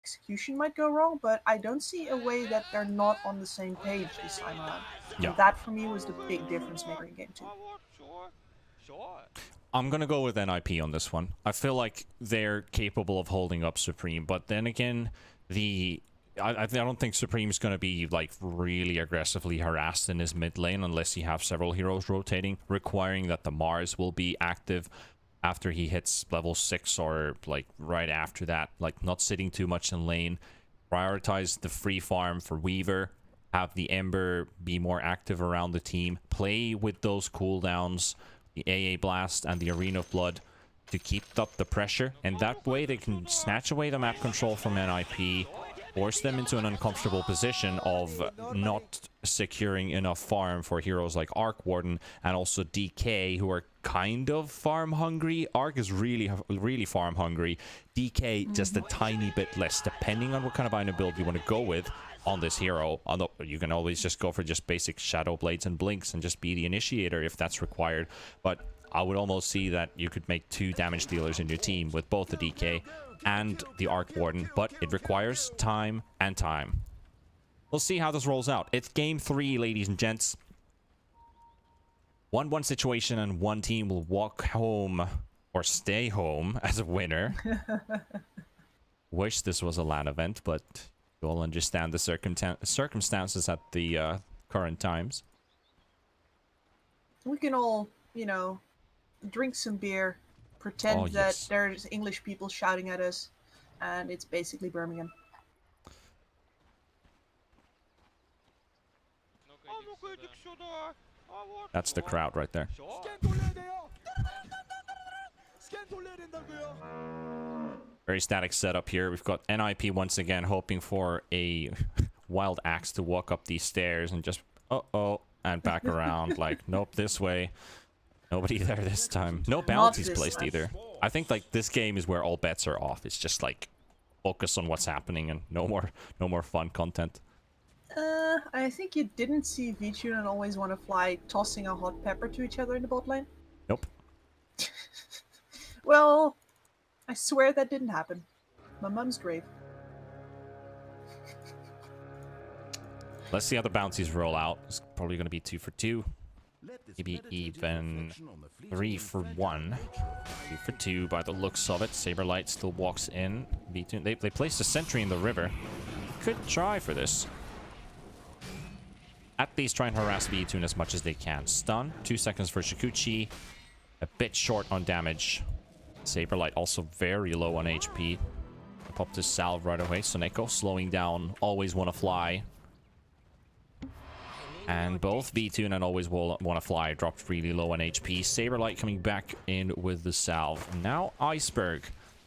execution might go wrong, but I don't see a way that they're not on the same page this time around. Yeah. And that for me was the big difference maker in game 2. I'm gonna go with NIP on this one. I feel like they're capable of holding up Supreme, but then again, I don't think Supreme's gonna be like really aggressively harassed in his mid lane unless you have several heroes rotating, requiring that the Mars will be active after he hits level 6 or like right after that, like not sitting too much in lane. Prioritize the free farm for Weaver, have the Ember be more active around the team, play with those cooldowns, the AA Blast and the Arena of Blood to keep up the pressure, and that way they can snatch away the map control from NIP, force them into an uncomfortable position of not securing enough farm for heroes like Arc Warden and also DK, who are kind of farm hungry. Arc is really farm hungry. DK just a tiny bit less, depending on what kind of item build you want to go with on this hero. Although you can always just go for just basic Shadow Blades and Blinks and just be the initiator if that's required. But I would almost see that you could make 2 damage dealers in your team with both the DK and the Arc Warden, but it requires time and time. We'll see how this rolls out. It's game 3, ladies and gents. 1-1 situation, and one team will walk home or stay home as a winner. Wish this was a LAN event, but you'll understand the circumstances at the current times. We can all, you know, drink some beer, pretend that there's English people shouting at us, and it's basically Birmingham. That's the crowd right there. Very static setup here. We've got NIP once again hoping for a wild axe to walk up these stairs and just and back around. Like, nope, this way. Nobody there this time. No bounties placed either. I think like this game is where all bets are off. It's just like focus on what's happening and no more fun content. I think you didn't see V-Tune and Always Wanna Fly tossing a hot pepper to each other in the bot lane. Nope. Well, I swear that didn't happen. My mum's grave. Let's see how the bounties roll out. It's probably going to be 2 for 2. Maybe even 3 for 1. 2 for 2 by the looks of it. Saberlight still walks in. V-Tune, they placed a sentry in the river. Could try for this. At least try and harass V-Tune as much as they can. Stun. 2 seconds for Shikuchi. A bit short on damage. Saberlight also very low on HP. Pop this salve right away. Soneko slowing down. Always Wanna Fly. And both V-Tune and Always Wanna Fly dropped really low on HP. Saberlight coming back in with the salve. Now Iceberg.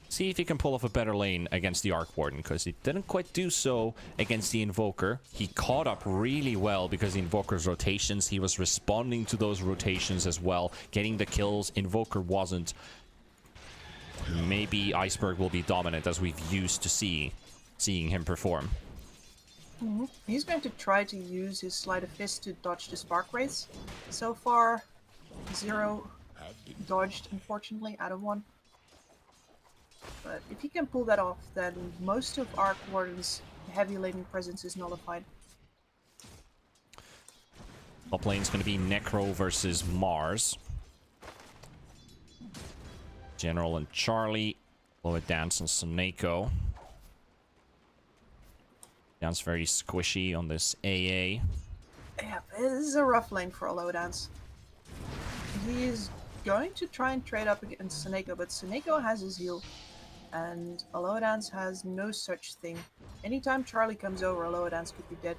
See if he can pull off a better lane against the Arc Warden, because he didn't quite do so against the Invoker. He caught up really well because the Invoker's rotations. He was responding to those rotations as well, getting the kills. Invoker wasn't. Maybe Iceberg will be dominant as we've used to seeing him perform. He's going to try to use his Sleight of Fist to dodge the Spark Wraiths. So far, 0 dodged, unfortunately, out of 1. But if he can pull that off, then most of Arc Warden's heavy laning presence is nullified. Top lane's going to be Necro versus Mars. General and Charlie. Low Dance and Soneko. Dance very squishy on this AA. Yeah, this is a rough lane for Alodance. He is going to try and trade up against Soneko, but Soneko has his heal. And Alodance has no such thing. Anytime Charlie comes over, Alodance could be dead.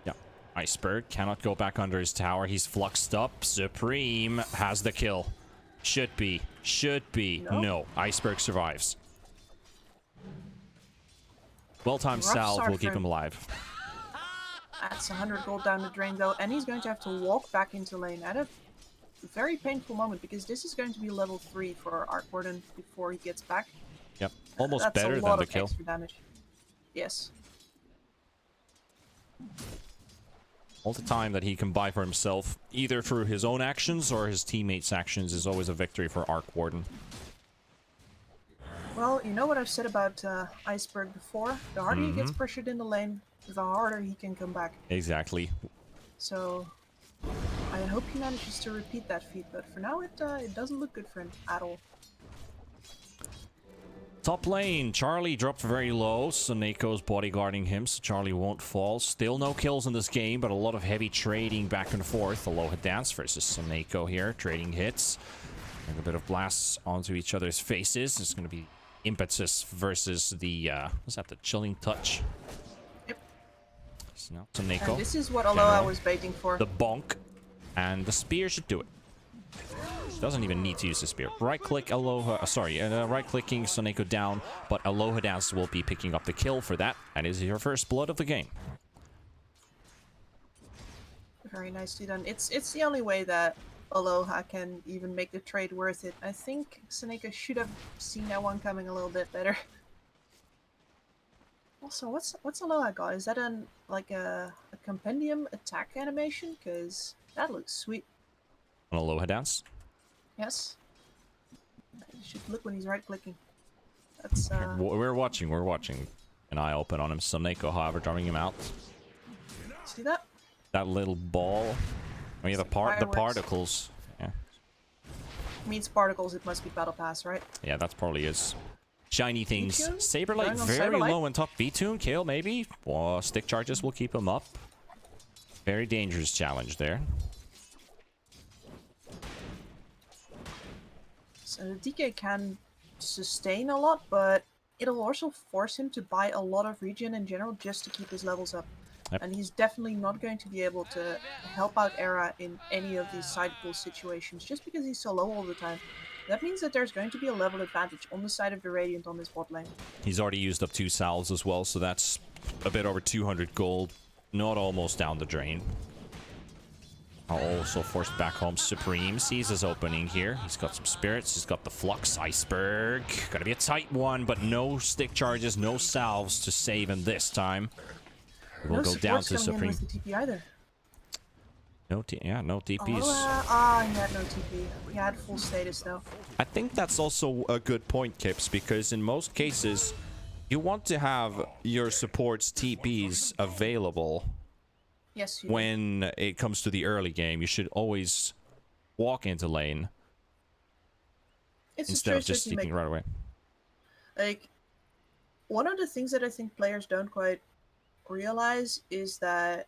Yeah. Iceberg cannot go back under his tower. He's fluxed up. Supreme has the kill. Should be. No. Iceberg survives. Well-timed salve will keep him alive. That's 100 gold down the drain though, and he's going to have to walk back into lane at a very painful moment, because this is going to be level 3 for Arc Warden before he gets back. Yep, almost better than the kill. Extra damage. Yes. All the time that he can buy for himself, either through his own actions or his teammates' actions, is always a victory for Arc Warden. Well, you know what I've said about Iceberg before? The harder he gets pressured in the lane, the harder he can come back. Exactly. So I hope he manages to repeat that feat, but for now it doesn't look good for him at all. Top lane, Charlie dropped very low, so Neko's bodyguarding him, so Charlie won't fall. Still no kills in this game, but a lot of heavy trading back and forth. Aloha Dance versus Soneko here, trading hits. And a bit of blasts onto each other's faces. It's going to be Impetus versus the, what's that, the Chilling Touch? Yep. So now Soneko. And this is what Aloha was baiting for. The bonk. And the spear should do it. Doesn't even need to use the spear. Right click Aloha, right clicking Soneko down, but Aloha Dance will be picking up the kill for that. And is your first blood of the game. Very nicely done. It's the only way that Aloha can even make the trade worth it. I think Soneko should have seen that one coming a little bit better. Also, what's Aloha got? Is that like a compendium attack animation? Because that looks sweet. An Aloha Dance? Yes. You should look when he's right clicking. That's We're watching. An eye open on him. Soneko, however, driving him out. See that? That little ball. Oh yeah, the particles. Yeah. Means particles, it must be battle pass, right? Yeah, that's probably his shiny things. V-Tune? Saberlight Going on very Saberlight? low on top. V-Tune kill maybe. Well, stick charges will keep him up. Very dangerous challenge there. So the DK can sustain a lot, but it'll also force him to buy a lot of regen in general just to keep his levels up. Yep. And he's definitely not going to be able to help out Era in any of these side pull situations just because he's so low all the time. That means that there's going to be a level advantage on the side of the Radiant on this bot lane. He's already used up 2 salves as well, so that's a bit over 200 gold. Not almost down the drain. Also forced back home. Supreme sees his opening here. He's got some spirits. He's got the Flux Iceberg. Gonna be a tight one, but no stick charges, no salves to save him this time. We'll go down to Supreme. With the TP either. No TPs. He had no TP. He had full status though. I think that's also a good point, Kips, because in most cases, you want to have your support's TPs available. Yes, you When it comes to the early game, you should always walk into lane it's instead of just sneaking right away. Like, one of the things that I think players don't quite realize is that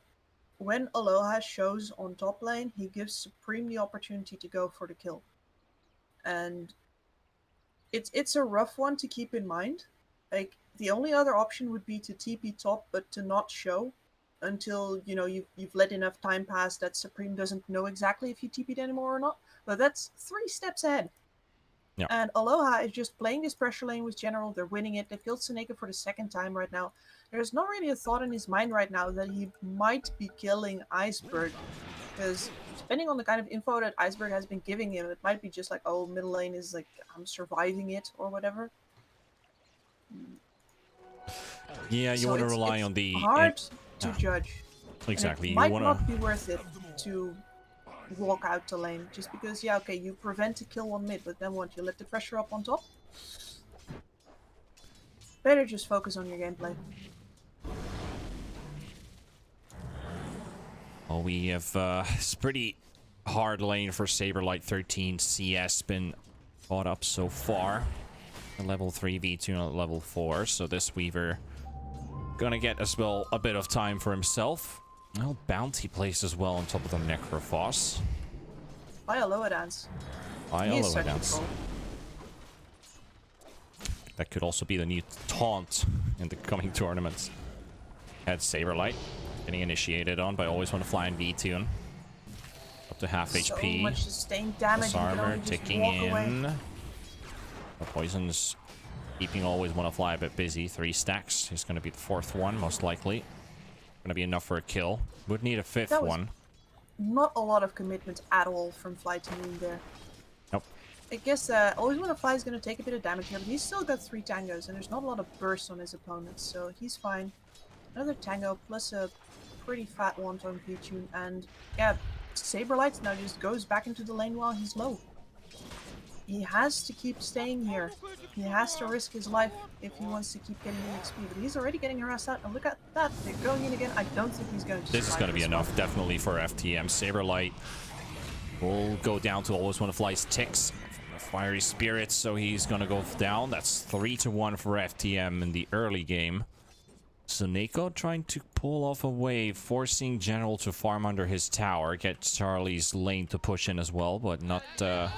when Aloha shows on top lane, he gives Supreme the opportunity to go for the kill. And it's a rough one to keep in mind. Like, the only other option would be to TP top, but to not show until, you know, you've let enough time pass that Supreme doesn't know exactly if you TP'd anymore or not. But that's 3 steps ahead. Yeah. And Aloha is just playing this pressure lane with General. They're winning it. They killed Soneko for the 2nd time right now. There's not really a thought in his mind right now that he might be killing Iceberg. Because depending on the kind of info that Iceberg has been giving him, it might be just like, oh, middle lane is like, I'm surviving it or whatever. Yeah, you want to rely on the... hard to judge. Exactly. And it might not be worth it to walk out to lane. Just because, yeah, okay, you prevent a kill on mid, but then what? You let the pressure up on top? Better just focus on your gameplay. Oh, we have it's pretty hard lane for Saberlight 13 CS been caught up so far. A level 3 V2 at level 4, so this Weaver gonna get as well a bit of time for himself. Oh, Bounty placed as well on top of the Necrophos. Buy a Aloha Dance. Buy He a is Aloha such a Dance. troll. That could also be the new taunt in the coming tournaments. Had Saberlight getting initiated on by Always Want to Fly in V2. Up to half So HP. much sustained damage. Plus You can armor only just ticking walk in. away. The poison's keeping Always Want to Fly a bit busy. 3 stacks. He's going to be the 4th one, most likely. Going to be enough for a kill. Would need a 5th That was one. Not a lot of commitment at all from FlyToMoon there. Nope. I guess Always Wanna Fly is going to take a bit of damage here, but he's still got 3 tangos, and there's not a lot of burst on his opponents, so he's fine. Another tango, plus a pretty fat one-tone V-tune, and yeah, Saberlight now just goes back into the lane while he's low. he has to keep staying here. He has to risk his life if he wants to keep getting the XP. But he's already getting harassed out. And look at that. They're going in again. I don't think he's going to This is going to be enough, definitely, for FTM. Saberlight will go down to always want to fly's ticks from the fiery spirits, so he's going to go down. That's 3-1 for FTM in the early game. Suneko trying to pull off a wave, forcing General to farm under his tower, get Charlie's lane to push in as well, but not a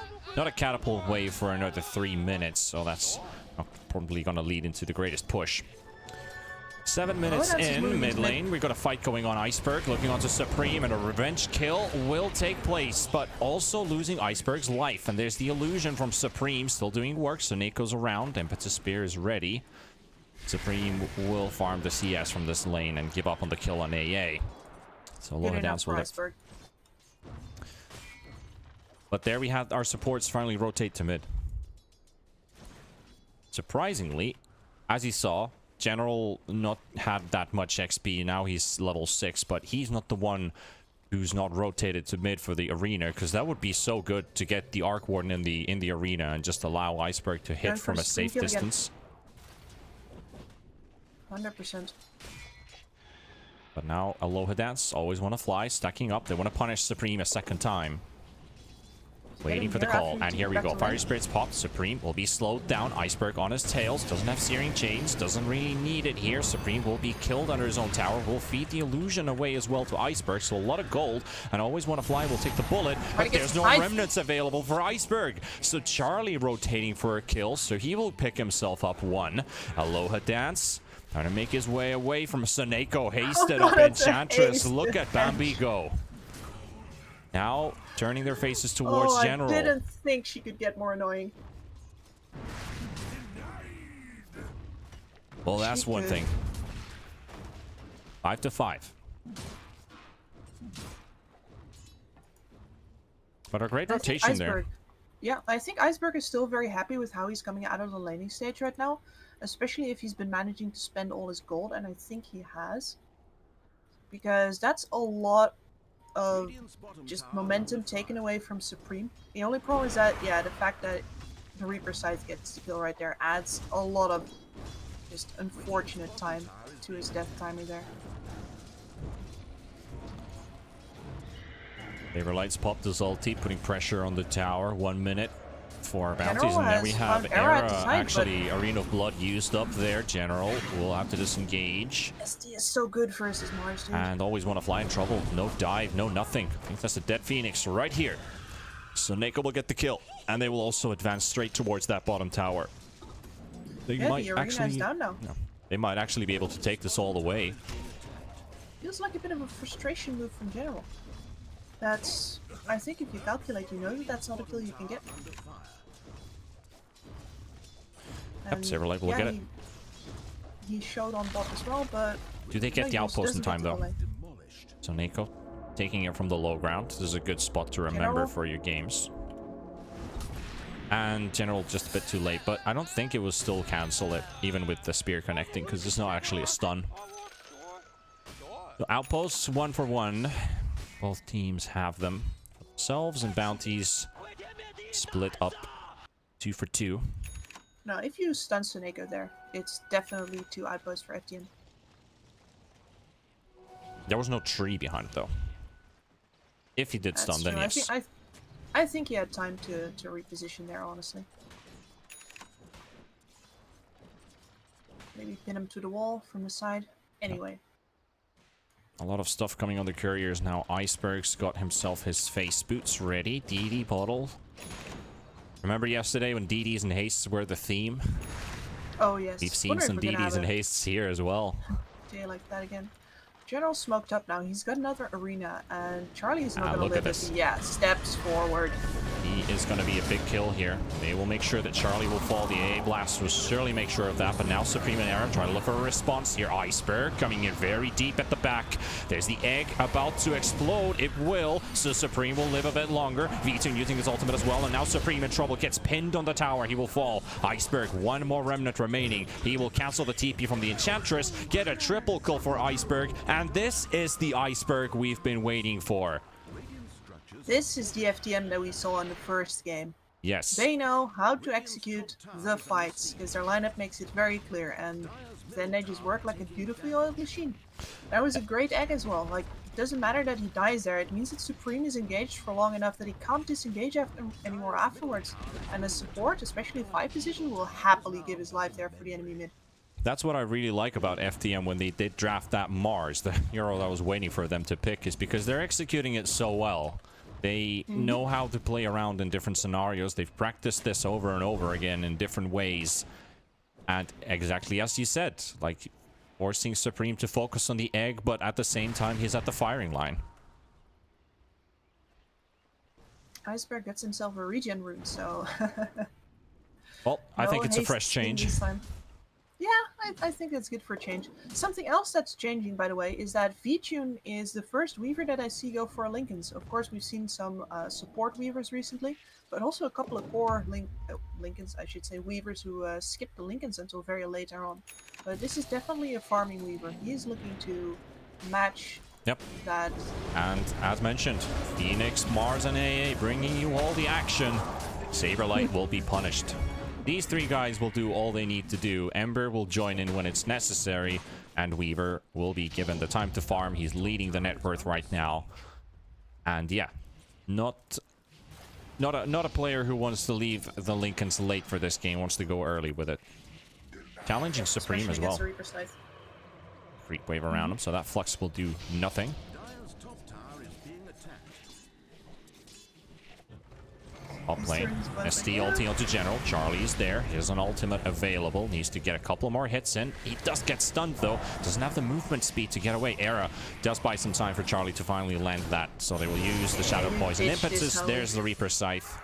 catapult wave for another 3 minutes, so that's probably going to lead into the greatest push. 7 minutes in mid lane, we've got a fight going on. Iceberg looking onto Supreme, and a revenge kill will take place, but also losing Iceberg's life. And there's the illusion from Supreme still doing work. So Neko's around, Impetus Spear is ready. Supreme will farm the CS from this lane and give up on the kill on AA. So Aloha Dance will Iceberg. But there we have our supports finally rotate to mid. Surprisingly, as you saw, General not had that much XP. Now he's level 6, but he's not the one who's not rotated to mid for the arena, because that would be so good to get the Arc Warden in the arena and just allow Iceberg to hit from a safe distance. 100%. But now Aloha Dance always want to fly, stacking up. They want to punish Supreme a second time. Waiting for the call, and here we go. Fiery Spirits popped. Supreme will be slowed down. Iceberg on his tails. Doesn't have Searing Chains. Doesn't really need it here. Supreme will be killed under his own tower. Will feed the illusion away as well to Iceberg. So a lot of gold. And always want to fly will take the bullet. But there's no remnants available for Iceberg. So Charlie rotating for a kill. So he will pick himself up one. Aloha Dance trying to make his way away from Suneko. Hasted up Enchantress. Look at Bambi go. Now turning their faces towards General. I didn't think she could get more annoying. Well, that's one thing. 5-5. But a great rotation there. Yeah, I think Iceberg is still very happy with how he's coming out of the laning stage right now. Especially if he's been managing to spend all his gold, and I think he has. Because that's a lot of just momentum taken away from Supreme. The only problem is that, yeah, the fact that the Reaper side gets the kill right there adds a lot of just unfortunate time to his death timer there. Saberlight's popped his ulti, putting pressure on the tower. 1 minute for bounties, and there we have Era. Actually, Arena of Blood used up there. General will have to disengage. SD is so good versus Mars, dude. And always want to fly in trouble. No dive, no nothing. I think that's a dead Phoenix right here. So Neko will get the kill, and they will also advance straight towards that bottom tower. They might the arena actually, is down now. No, they might actually be able to take this all the way. Feels like a bit of a frustration move from General. That's, I think if you calculate, you know that that's not a kill you can get. Yep, Saberlight will get it. He showed on bot as well, but... Do they get the outpost in time, though? So Neko taking it from the low ground. This is a good spot to remember for your games. And General just a bit too late, but I don't think it will still cancel it, even with the spear connecting, because it's not actually a stun. So outposts, 1 for 1. Both teams have them for themselves, and bounties split up 2 for 2. No, if you stun Suneko there, it's definitely 2 outposts for FTN. There was no tree behind it, though. If he did stun, then yes. I think he had time to reposition there, honestly. Maybe pin him to the wall from the side. Anyway. A lot of stuff coming on the couriers now. Iceberg's got himself his face boots ready. DD bottle. Remember yesterday when DDs and hastes were the theme? Oh, yes. We've seen some DDs and hastes here as well. Day like that again. General smoked up now. He's got another arena, and Charlie is not going to live it. Yeah, steps forward. He is going to be a big kill here. They will make sure that Charlie will fall. The AA blast will surely make sure of that. But now Supreme and Era trying to look for a response here. Iceberg coming in very deep at the back. There's the egg about to explode. It will. So Supreme will live a bit longer. V2 using his ultimate as well. And now Supreme in trouble. Gets pinned on the tower. He will fall. Iceberg, 1 more remnant remaining. He will cancel the TP from the Enchantress. Get a triple kill for Iceberg. And this is the Iceberg we've been waiting for. This is the FTM that we saw in the first game. Yes. They know how to execute the fights because their lineup makes it very clear, and then they just work like a beautifully oiled machine. That was a great egg as well. Like, it doesn't matter that he dies there. It means that Supreme is engaged for long enough that he can't disengage anymore afterwards. And the support, especially 5 position, will happily give his life there for the enemy mid. That's what I really like about FTM when they did draft that Mars, the hero that I was waiting for them to pick, is because they're executing it so well. They know how to play around in different scenarios. They've practiced this over and over again in different ways. And exactly as you said, like forcing Supreme to focus on the egg, but at the same time, he's at the firing line. Iceberg gets himself a regen rune, so... Well, I no think it's a haste fresh in change. this time. Yeah, I think it's good for a change. Something else that's changing, by the way, is that VTune is the first Weaver that I see go for Lincolns. Of course, we've seen some support Weavers recently, but also a couple of core Lincolns, I should say, Weavers who skipped the Lincolns until very later on. But this is definitely a farming Weaver. He is looking to match that. And as mentioned, Phoenix, Mars, and AA bringing you all the action. Saberlight will be punished. These 3 guys will do all they need to do. Ember will join in when it's necessary, and Weaver will be given the time to farm. He's leading the net worth right now. And yeah, not a player who wants to leave the Lincolns late for this game, wants to go early with it. Challenging Supreme as well. Creep wave around him, so that Flux will do nothing. Top lane, SD ulti onto General. Charlie is there. Here's an ultimate available. Needs to get a couple more hits in. He does get stunned though. Doesn't have the movement speed to get away. Era does buy some time for Charlie to finally land that. So they will use the Shadow Poison Impetus. There's the Reaper Scythe.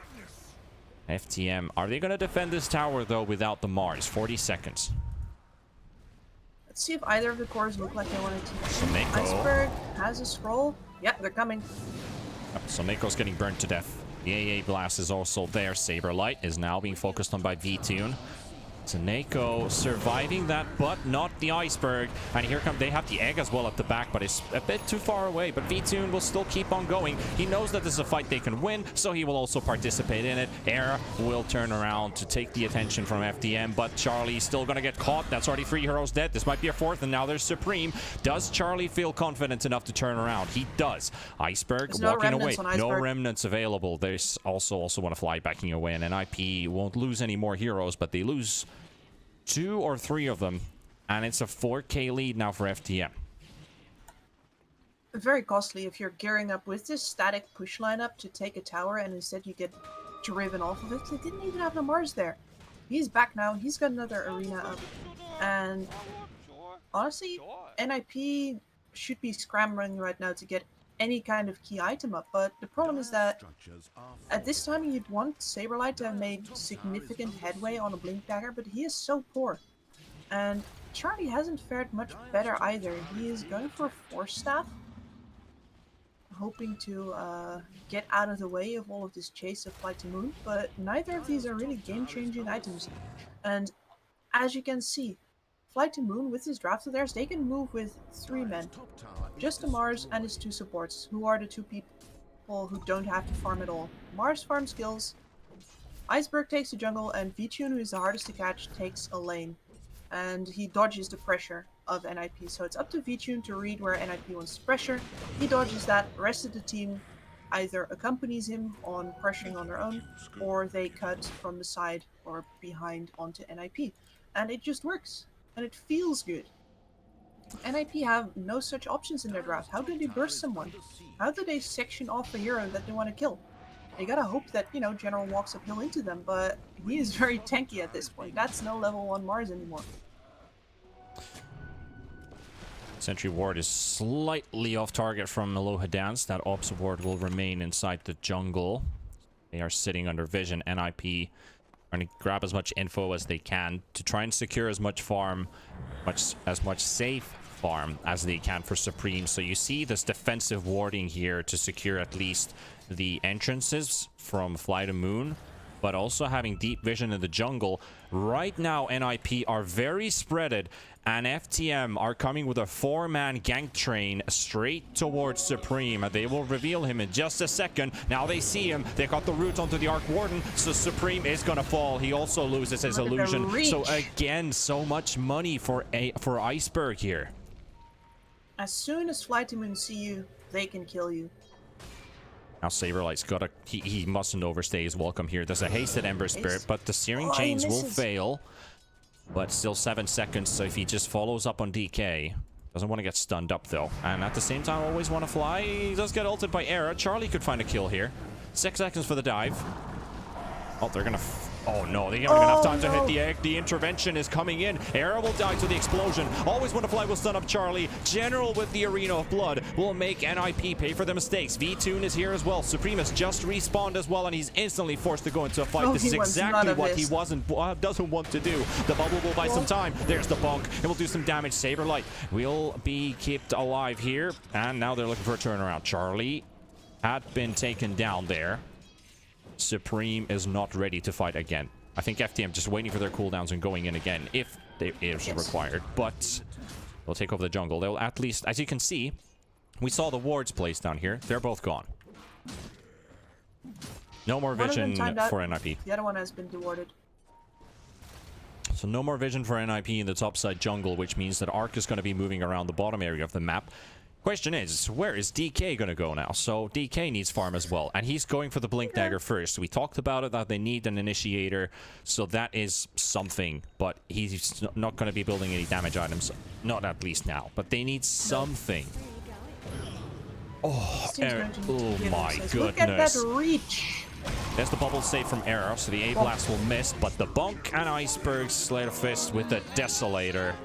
FTM. Are they going to defend this tower though without the Mars? 40 seconds. Let's see if either of the cores look like they want to teach. Someko. Iceberg has a scroll. Yeah, they're coming. Someko's getting burnt to death. The AA Blast is also there. Saberlight is now being focused on by VTune. Soneko surviving that, but not the Iceberg. And here come, they have the egg as well at the back, but it's a bit too far away. But VTune will still keep on going. He knows that this is a fight they can win, so he will also participate in it. Era will turn around to take the attention from FDM, but Charlie's still going to get caught. That's already 3 heroes dead. This might be a 4th, and now there's Supreme. Does Charlie feel confident enough to turn around? He does. Iceberg walking away. No remnants available. There's also want to fly backing away, and NIP won't lose any more heroes, but they lose 2 or 3 of them, and it's a 4k lead now for FTM. Very costly if you're gearing up with this static push lineup to take a tower and instead you get driven off of it. They didn't even have the Mars there. He's back now. He's got another arena up. And honestly, NIP should be scrambling right now to get any kind of key item up, but the problem is that at this time you'd want Saberlight to have made significant headway on a Blink Dagger, but he is so poor. And Charlie hasn't fared much better either. He is going for a Force Staff, hoping to get out of the way of all of this chase of FlyToMoon, but neither of these are really game-changing items. And as you can see, FlyToMoon with his draft of theirs, they can move with 3 men. Just the Mars and his 2 supports, who are the 2 people who don't have to farm at all. Mars farms kills, Iceberg takes the jungle, and VTune, who is the hardest to catch, takes a lane. And he dodges the pressure of NIP, so it's up to VTune to read where NIP wants to pressure. He dodges that, the rest of the team either accompanies him on pressuring on their own, or they cut from the side or behind onto NIP. And it just works. And it feels good. NIP have no such options in their draft. How do they burst someone? How do they section off a hero that they want to kill? They gotta hope that, you know, General walks uphill into them, but he is very tanky at this point. That's no level 1 Mars anymore. Sentry Ward is slightly off target from Aloha Dance. That Ops Ward will remain inside the jungle. They are sitting under vision. NIP trying to grab as much info as they can to try and secure as much farm, as much safe farm as they can for Supreme. So you see this defensive warding here to secure at least the entrances from FlyToMoon. but also having deep vision in the jungle. Right now, NIP are very spreaded, and FTM are coming with a 4-man gank train straight towards Supreme. They will reveal him in just a second. Now they see him. They got the route onto the Arc Warden, so Supreme is going to fall. He also loses his illusion. So again, so much money for Iceberg here. As soon as FlyToMoon see you, they can kill you. Now Saberlight's got a... He mustn't overstay his welcome here. There's a hasted Ember Spirit, but the Searing Chains will fail. But still 7 seconds, so if he just follows up on DK... Doesn't want to get stunned up, though. And at the same time, always want to fly. He does get ulted by Era. Charlie could find a kill here. 6 seconds for the dive. Oh, they're going to... Oh, no. They haven't enough time to hit the egg. The intervention is coming in. Era will die to the explosion. Always want to fly will stun up Charlie. General with the Arena of Blood will make NIP pay for the mistakes. VTune is here as well. Supreme has just respawned as well, and he's instantly forced to go into a fight. This is exactly what he doesn't want to do. The bubble will buy some time. There's the bonk. It will do some damage. Saberlight will be kept alive here, and now they're looking for a turnaround. Charlie had been taken down there. Supreme is not ready to fight again. I think FTM just waiting for their cooldowns and going in again if it is required. But they'll take over the jungle. They'll at least, as you can see, we saw the wards placed down here. They're both gone. No more vision for NIP. The other one has been dewarded. So no more vision for NIP in the topside jungle, which means that Arc is going to be moving around the bottom area of the map. Question is, where is DK going to go now? So DK needs farm as well, and he's going for the Blink Dagger first. We talked about it, that they need an initiator, so that is something, but he's not going to be building any damage items, not at least now, but they need something. Oh, my goodness. Look at that reach. There's the bubble save from Arrow, so the A-Blast will miss, but the Bonk and Iceberg Slate of Fist with the Desolator.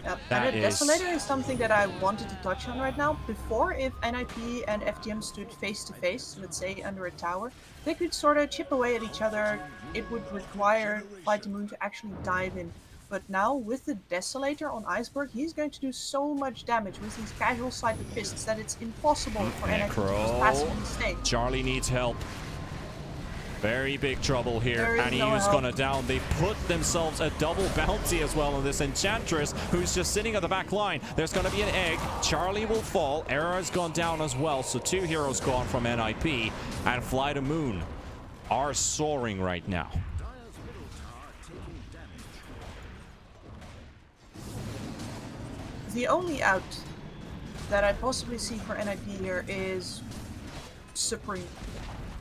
Yep. And the Desolator is something that I wanted to touch on right now. Before, if NIP and FTM stood face to face, let's say under a tower, they could sort of chip away at each other. It would require FlyToMoon to actually dive in. But now, with the Desolator on Iceberg, he's going to do so much damage with these casual side of fists that it's impossible for NIP to just passively stay. Charlie needs help. Very big trouble here, and he's gonna down. They put themselves a double bounty as well on this Enchantress, who's just sitting at the back line. There's gonna be an egg. Charlie will fall. Era's gone down as well, so 2 heroes gone from NIP, and FlyToMoon are soaring right now. The only out that I possibly see for NIP here is Supreme.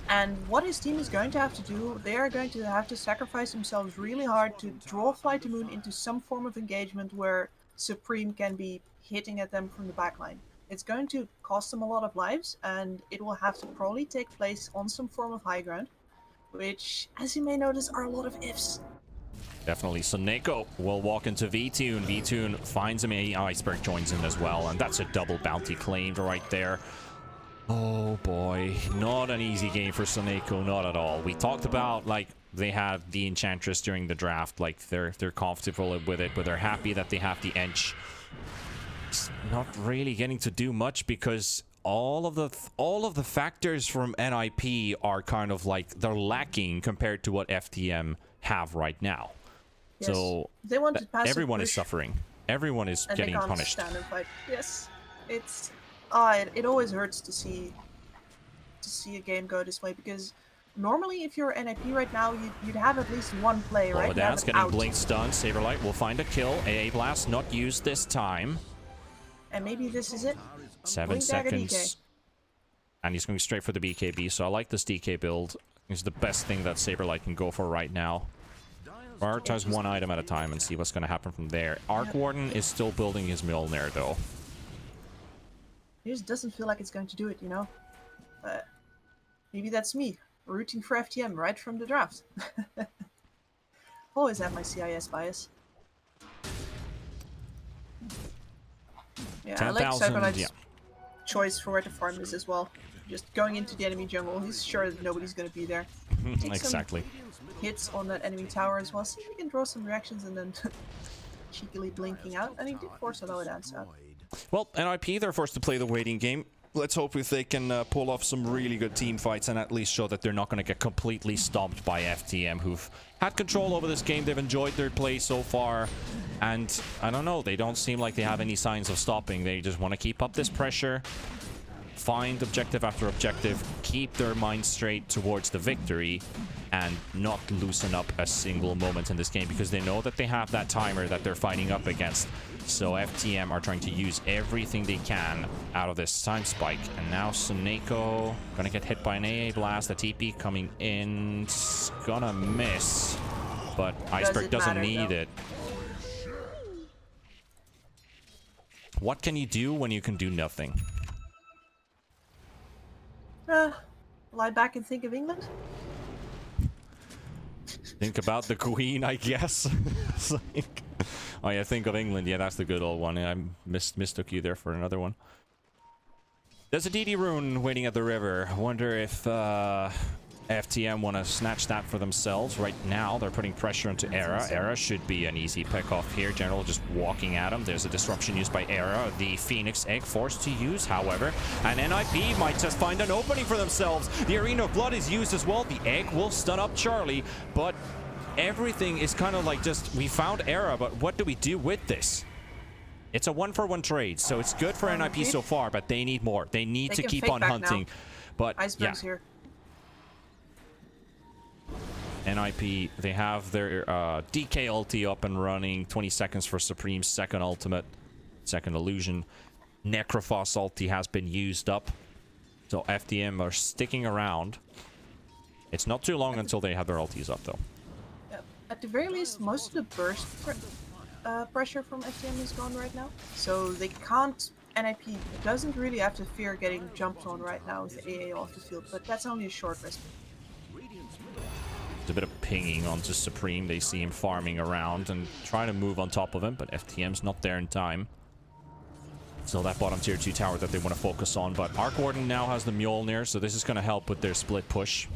And what his team is going to have to do, they are going to have to sacrifice themselves really hard to draw FlyToMoon into some form of engagement where Supreme can be hitting at them from the backline. It's going to cost them a lot of lives, and it will have to probably take place on some form of high ground, which, as you may notice, are a lot of ifs. Definitely. So Neko will walk into VTune. VTune finds him. Iceberg joins in as well, and that's a double bounty claimed right there. Oh boy, not an easy game for Soneko, not at all. We talked about, like, they had the Enchantress during the draft, like they're comfortable with it, but they're happy that they have the Ench. It's not really getting to do much because all of the factors from NIP are kind of like they're lacking compared to what FTM have right now. Yes. So they want to pass everyone is suffering. Everyone is getting punished. Stand and fight. Yes, it's. It always hurts to see a game go this way, because normally if you're NIP right now, you'd have at least one play, right? Oh, that's getting blink stun. Saberlight will find a kill. AA Blast not used this time. And maybe this is it. 7 seconds. And he's going straight for the BKB, so I like this DK build. It's the best thing that Saberlight can go for right now. Prioritize one item at a time and see what's going to happen from there. Arc Warden is still building his Mjolnir, though. It just doesn't feel like it's going to do it, you know? Maybe that's me, rooting for FTM right from the draft. Always have my CIS bias. Yeah, I like Cyberlight's choice for where to farm this as well. Just going into the enemy jungle, he's sure that nobody's going to be there. Exactly. Hits on that enemy tower as well. See if we can draw some reactions and then cheekily blinking out. And he did force a low dance out. Well, NIP, they're forced to play the waiting game. let's hope if they can pull off some really good team fights and at least show that they're not going to get completely stomped by FTM, who've had control over this game. They've enjoyed their play so far, and I don't know, they don't seem like they have any signs of stopping. They just want to keep up this pressure, find objective after objective, keep their mind straight towards the victory, and not loosen up a single moment in this game, because they know that they have that timer that they're fighting up against. So FTM are trying to use everything they can out of this time spike. And now Suneko gonna get hit by an AA blast. The TP coming in, it's gonna miss, but Iceberg doesn't need it. What can you do when you can do nothing? Lie back and think of England. Think about the Queen, I guess. It's like, oh yeah, think of England. Yeah, that's the good old one. I mistook you there for another one. There's a DD rune waiting at the river. I wonder if FTM want to snatch that for themselves. Right now, they're putting pressure into Era. Era should be an easy pick off here. General just walking at him. There's a disruption used by Era. The Phoenix Egg forced to use, however. And NIP might just find an opening for themselves. The Arena of Blood is used as well. The Egg will stun up Charlie, but everything is kind of like just, we found Era, but what do we do with this? It's a 1-for-1 trade, so it's good for NIP so far, but they need more. They need to keep on hunting. Now. But Iceberg's here. NIP, they have their DK ulti up and running. 20 seconds for Supreme's second ultimate, second illusion. Necrophos ulti has been used up. So FTM are sticking around. It's not too long until they have their ultis up, though. At the very least, most of the burst pressure from FTM is gone right now. So they can't... NIP doesn't really have to fear getting jumped on right now with the AA off the field, but that's only a short rest. There's a bit of pinging onto Supreme. They see him farming around and trying to move on top of him, but FTM's not there in time. So that bottom tier 2 tower that they want to focus on, but Arc Warden now has the Mjolnir, so this is going to help with their split push.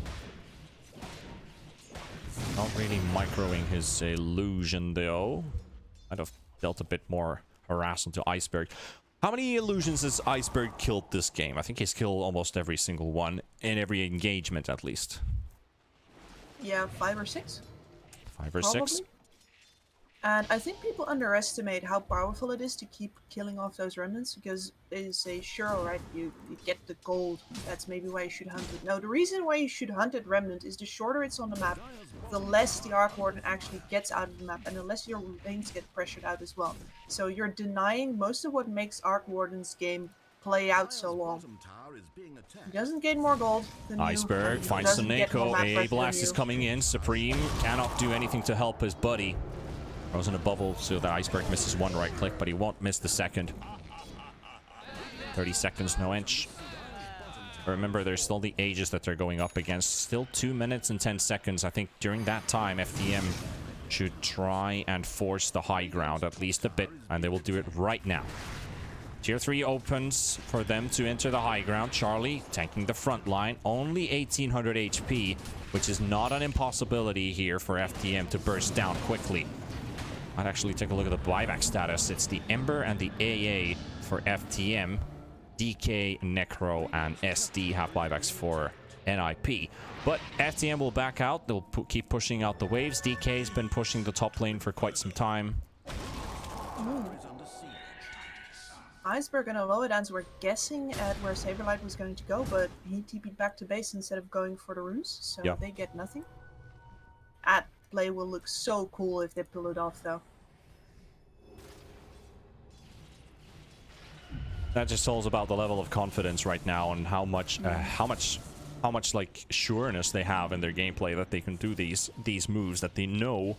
Not really microing his illusion, though. Might have dealt a bit more harass into Iceberg. How many illusions has Iceberg killed this game? I think he's killed almost every single one, in every engagement at least. Yeah, 5 or 6. 5 or probably. 6? And I think people underestimate how powerful it is to keep killing off those remnants, because they say, sure, alright, you get the gold, that's maybe why you should hunt it. No, the reason why you should hunt it remnant is the shorter it's on the map, the less the Arc Warden actually gets out of the map, and the less your lanes get pressured out as well. So you're denying most of what makes Arc Warden's game play out so long. He doesn't gain more gold than Iceberg finds Suneko, AA Blast is coming in, Supreme cannot do anything to help his buddy. Throws in a bubble so that Iceberg misses one right click, but he won't miss the second. 30 seconds, no inch. Remember, there's still the Aegis that they're going up against. Still 2 minutes and 10 seconds. I think during that time, FTM should try and force the high ground at least a bit, and they will do it right now. Tier 3 opens for them to enter the high ground. Charlie tanking the front line. Only 1800 HP, which is not an impossibility here for FTM to burst down quickly. I'd actually take a look at the buyback status. It's the Ember and the AA for FTM. DK, Necro, and SD have buybacks for NIP. But FTM will back out. They'll keep pushing out the waves. DK's been pushing the top lane for quite some time. Iceberg and Aloedans were guessing at where Saberlight was going to go, but he TP'd back to base instead of going for the runes, so they get nothing. That play will look so cool if they pull it off, though. That just tells about the level of confidence right now and how much like sureness they have in their gameplay that they can do these moves that they know,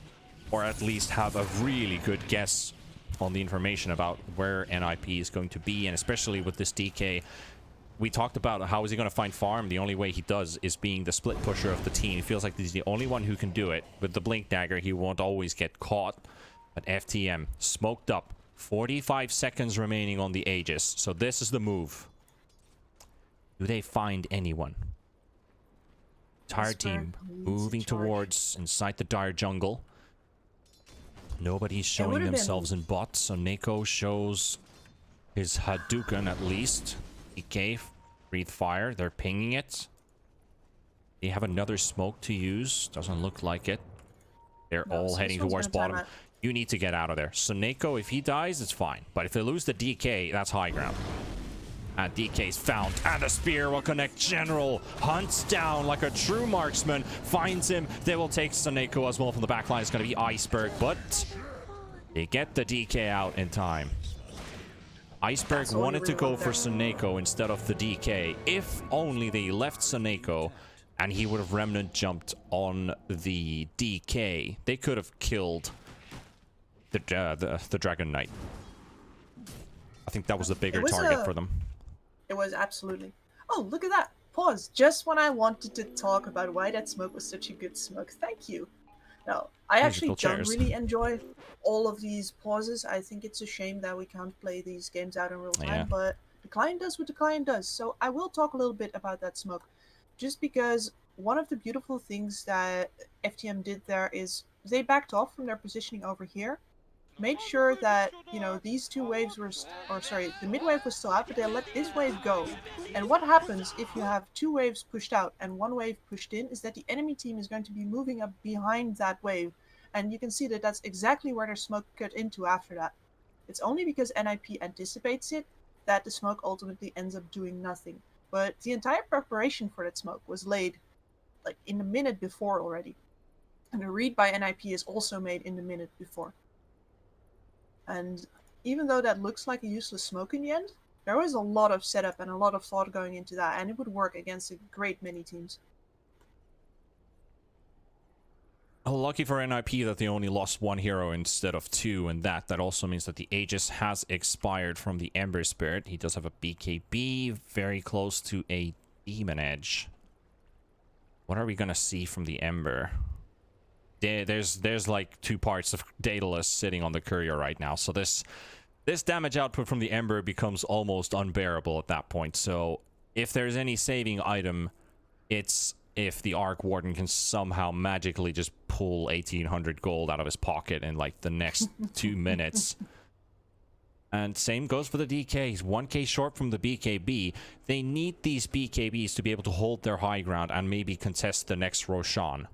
or at least have a really good guess on the information about where NIP is going to be. And especially with this DK, we talked about how is he going to find farm. The only way he does is being the split pusher of the team. He feels like he's the only one who can do it. With the blink dagger, he won't always get caught. But FTM smoked up. 45 seconds remaining on the Aegis. So this is the move. Do they find anyone? Entire team moving towards inside the dire jungle. Nobody's showing themselves in bots. So Neko shows his Hadouken at least. DK, breathe fire. They're pinging it. They have another smoke to use. Doesn't look like it. They're No, all so heading this one's towards gonna time bottom. out. You need to get out of there. Soneko, if he dies, it's fine. But if they lose the DK, that's high ground. And DK's found. And the spear will connect. General hunts down like a true marksman. Finds him. They will take Soneko as well from the back line. It's going to be Iceberg. But they get the DK out in time. Iceberg That's all you wanted to really go want for there. Soneko instead of the DK. If only they left Soneko and he would have remnant jumped on the DK, they could have killed the Dragon Knight. I think that was the bigger target for them. It was absolutely. Oh, look at that. Pause. Just when I wanted to talk about why that smoke was such a good smoke. Thank you. Now, I actually Musical don't chairs. really enjoy all of these pauses. I think it's a shame that we can't play these games out in real time, Yeah. but the client does what the client does. So I will talk a little bit about that smoke. Just because one of the beautiful things that FTM did there is they backed off from their positioning over here, made sure that, you know, these two waves were, the mid wave was still out, but they let this wave go. And what happens if you have two waves pushed out and one wave pushed in is that the enemy team is going to be moving up behind that wave. And you can see that that's exactly where their smoke cut into after that. It's only because NIP anticipates it that the smoke ultimately ends up doing nothing. But the entire preparation for that smoke was laid like in the minute before already. And the read by NIP is also made in the minute before. And even though that looks like a useless smoke in the end, there was a lot of setup and a lot of thought going into that, and it would work against a great many teams. Lucky for NIP that they only lost one hero instead of two, and that also means that the Aegis has expired from the Ember Spirit. He does have a BKB, very close to a Demon Edge. What are we gonna see from the Ember? There's like 2 parts of Daedalus sitting on the courier right now, so this damage output from the Ember becomes almost unbearable at that point. So if there's any saving item, it's if the Arc Warden can somehow magically just pull 1800 gold out of his pocket in like the next 2 minutes. And same goes for the DK. He's 1k short from the BKB. They need these BKBs to be able to hold their high ground and maybe contest the next Roshan.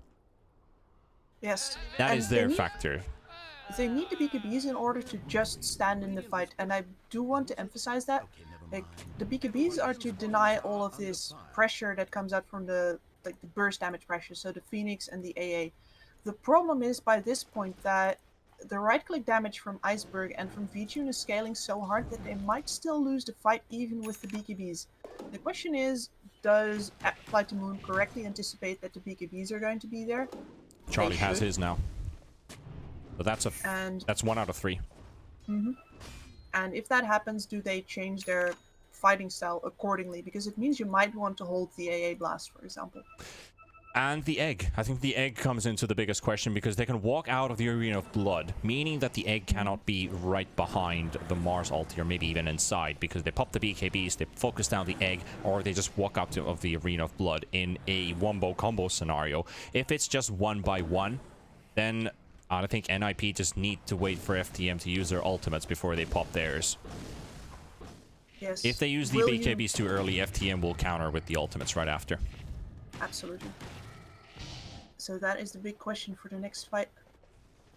Yes. That and is their factor. They need the BKBs in order to just stand in the fight, and I do want to emphasize that. Like, the BKBs are to deny all of this pressure that comes out from the burst damage pressure, so the Phoenix and the AA. The problem is by this point that the right-click damage from Iceberg and from VTune is scaling so hard that they might still lose the fight even with the BKBs. The question is, does FlyToMoon correctly anticipate that the BKBs are going to be there? Charlie has his now. So that's that's 1 out of 3. And if that happens, do they change their fighting style accordingly? Because it means you might want to hold the AA blast, for example. And the egg. I think the egg comes into the biggest question because they can walk out of the Arena of Blood, meaning that the egg cannot be right behind the Mars ulti, or maybe even inside, because they pop the BKBs, they focus down the egg, or they just walk out of the Arena of Blood in a wombo combo scenario. If it's just 1-by-1, then I think NIP just need to wait for FTM to use their ultimates before they pop theirs. Yes. If they use the BKBs too early, FTM will counter with the ultimates right after. Absolutely. So that is the big question for the next fight.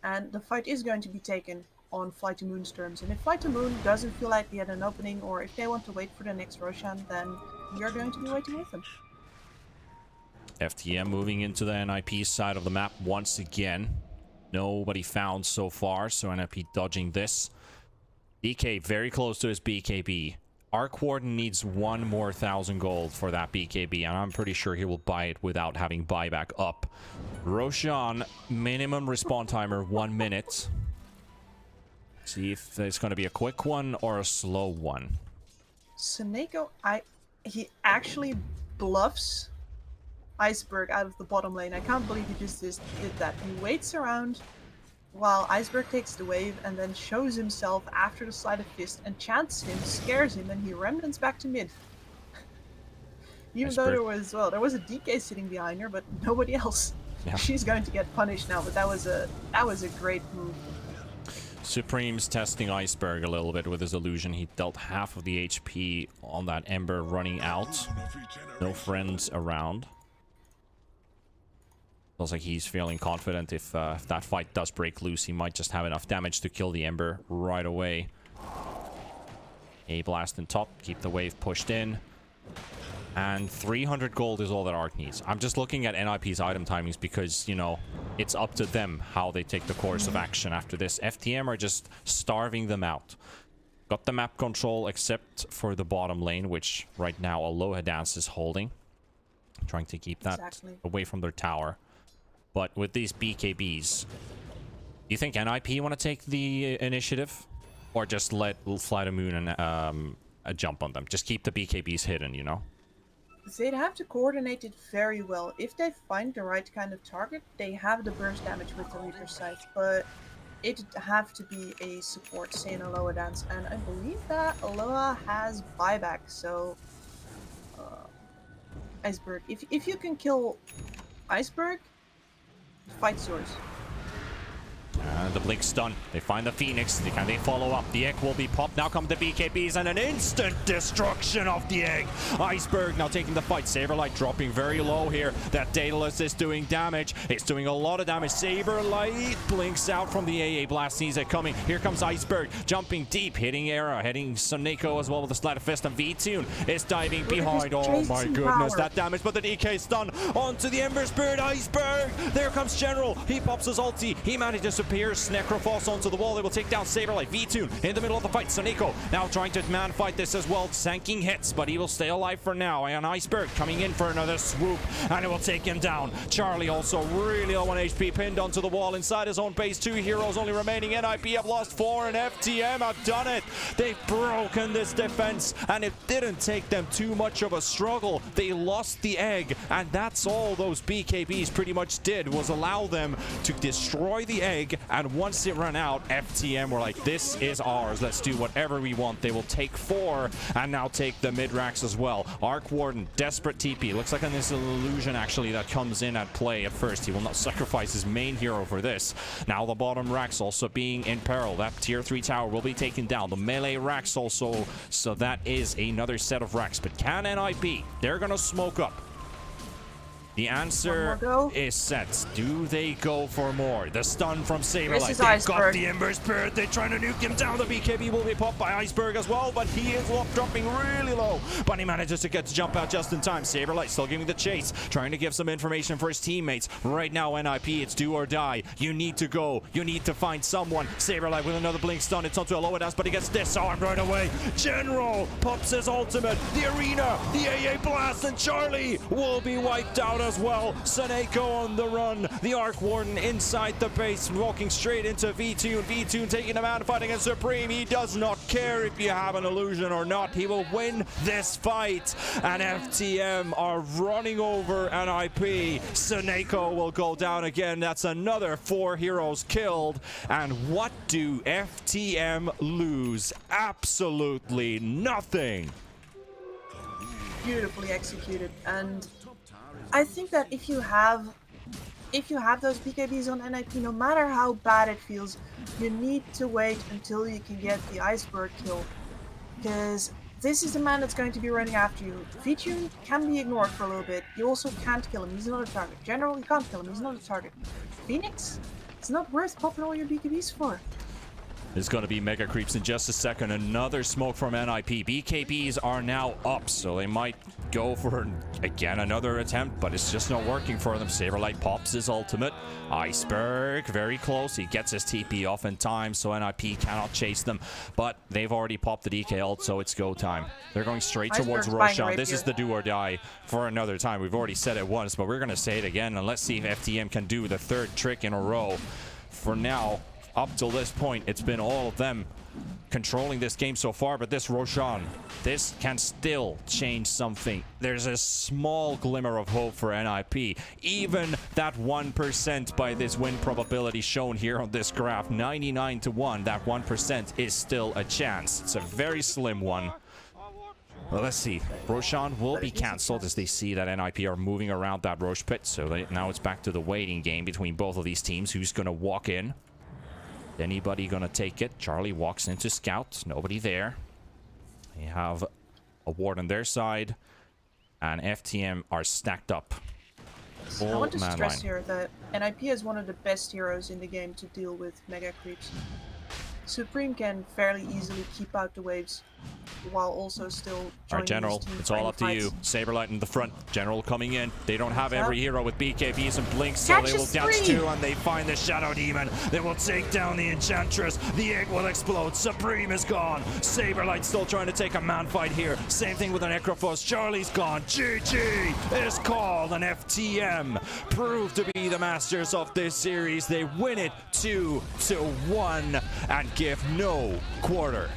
And the fight is going to be taken on FlyToMoon's terms. And if FlyToMoon doesn't feel like he had an opening, or if they want to wait for the next Roshan, then we are going to be waiting with them. FTM moving into the NIP side of the map once again. Nobody found so far, so NIP dodging this. DK very close to his BKB. Arc Warden needs 1 more 1,000 gold for that BKB, and I'm pretty sure he will buy it without having buyback up. Roshan, minimum respawn timer 1 minute. See if it's going to be a quick one or a slow one. Soneko, he actually bluffs Iceberg out of the bottom lane. I can't believe he just did that. He waits around while Iceberg takes the wave and then shows himself after the Sleight of Fist and chants him, scares him, and he remnants back to mid. Even though there was a DK sitting behind her, but nobody else. Yeah. She's going to get punished now, but that was a great move. Supreme's testing Iceberg a little bit with his illusion. He dealt half of the HP on that Ember running out. No friends around. Feels like he's feeling confident if that fight does break loose, he might just have enough damage to kill the Ember right away. A blast in top, keep the wave pushed in. And 300 gold is all that Arc needs. I'm just looking at NIP's item timings because, you know, it's up to them how they take the course of action after this. FTM are just starving them out. Got the map control except for the bottom lane, which right now Aloha Dance is holding. Trying to keep that away from their tower. But with these BKBs, do you think NIP want to take the initiative? Or just let FlyToMoon and jump on them? Just keep the BKBs hidden, you know? They'd have to coordinate it very well. If they find the right kind of target, they have the burst damage with the Reaper Sight, but it'd have to be a support, say an Aloha Dance, and I believe that Aloha has buyback, so... Iceberg. If you can kill Iceberg, the fight's yours. The blink stun. They find the Phoenix. Can they follow up? The egg will be popped. Now come the BKBs and an instant destruction of the egg. Iceberg now taking the fight. Saberlight dropping very low here. That Daedalus is doing damage. It's doing a lot of damage. Saberlight blinks out from the AA blast. Sees it coming. Here comes Iceberg jumping deep, hitting Era, hitting Suneko as well with the Sleight of Fist. And V-Tune is diving behind. Oh my goodness, that damage. But the DK stun onto the Ember Spirit. Iceberg. There comes General. He pops his ulti. He manages to pierce. Necrophos onto the wall. They will take down Saberlight. V-Tune in the middle of the fight. Suneko now trying to man fight this as well. Sanking hits, but he will stay alive for now. And Iceberg coming in for another swoop, and it will take him down. Charlie also really low on HP, pinned onto the wall inside his own base. 2 heroes only remaining. NIP have lost 4, and FTM have done it. They've broken this defense, and it didn't take them too much of a struggle. They lost the egg, and that's all those BKBs pretty much did, was allow them to destroy the egg. And once it ran out, FTM were like, this is ours. Let's do whatever we want. They will take 4 and now take the mid-racks as well. Arc Warden, desperate TP. Looks like this illusion actually that comes in at play at first. He will not sacrifice his main hero for this. Now the bottom racks also being in peril. That tier 3 tower will be taken down. The melee racks also. So that is another set of racks. But can NIP? They're going to smoke up. The answer is set. Do they go for more? The stun from Saberlight. They've got the Ember Spirit. They're trying to nuke him down. The BKB will be popped by Iceberg as well, but he is dropping really low. But he manages to get to jump out just in time. Saberlight still giving the chase, trying to give some information for his teammates. Right now, NIP, it's do or die. You need to go. You need to find someone. Saberlight with another blink stun. It's onto Aloha Dance, but he gets disarmed right away. General pops his ultimate. The arena, the AA blast, and Charlie will be wiped out as well. Suneko on the run. The Arc Warden inside the base, walking straight into V-Tune. V-Tune taking a man fighting against Supreme. He does not care if you have an illusion or not. He will win this fight. And FTM are running over NIP. Suneko will go down again. That's another 4 heroes killed. And what do FTM lose? Absolutely nothing. Beautifully executed, and I think that if you have those BKBs on NIP, no matter how bad it feels, you need to wait until you can get the Iceberg kill, because this is the man that's going to be running after you. V-Tune can be ignored for a little bit. You also can't kill him. He's not a target. General, you can't kill him. He's not a target. Phoenix? It's not worth popping all your BKBs for. There's going to be mega creeps in just a second. Another smoke from NIP. BKBs are now up, so they might go for, again, another attempt, but it's just not working for them. Saberlight pops his ultimate. Iceberg, very close. He gets his TP off in time, so NIP cannot chase them, but they've already popped the DK ult, so it's go time. They're going straight towards Roshan. This is the do or die for another time. We've already said it once, but we're going to say it again, and let's see if FTM can do the 3rd trick in a row. For now, up till this point, it's been all of them controlling this game so far, but this Roshan, this can still change something. There's a small glimmer of hope for NIP. Even that 1% by this win probability shown here on this graph, 99 to 1, that 1% is still a chance. It's a very slim one. Well, let's see. Roshan will be cancelled as they see that NIP are moving around that Roche pit, so now it's back to the waiting game between both of these teams. Who's going to walk in? Anybody gonna take it? Charlie walks into scout. Nobody there. They have a ward on their side. And FTM are stacked up. I want to man stress line. here that NIP is one of the best heroes in the game to deal with mega creeps. Supreme can fairly easily keep out the waves while also still joining Alright, General, his team it's for all any up to you. fights. Saberlight in the front. General coming in. They don't have every hero with BKBs and Blinks, so Catch they a will catch spree! two, and they find the Shadow Demon. They will take down the Enchantress. The egg will explode. Supreme is gone. Saberlight still trying to take a man fight here. Same thing with an Necrophos. Charlie's gone. GG is called, and FTM prove to be the masters of this series. They win it 2-1 and give no quarter.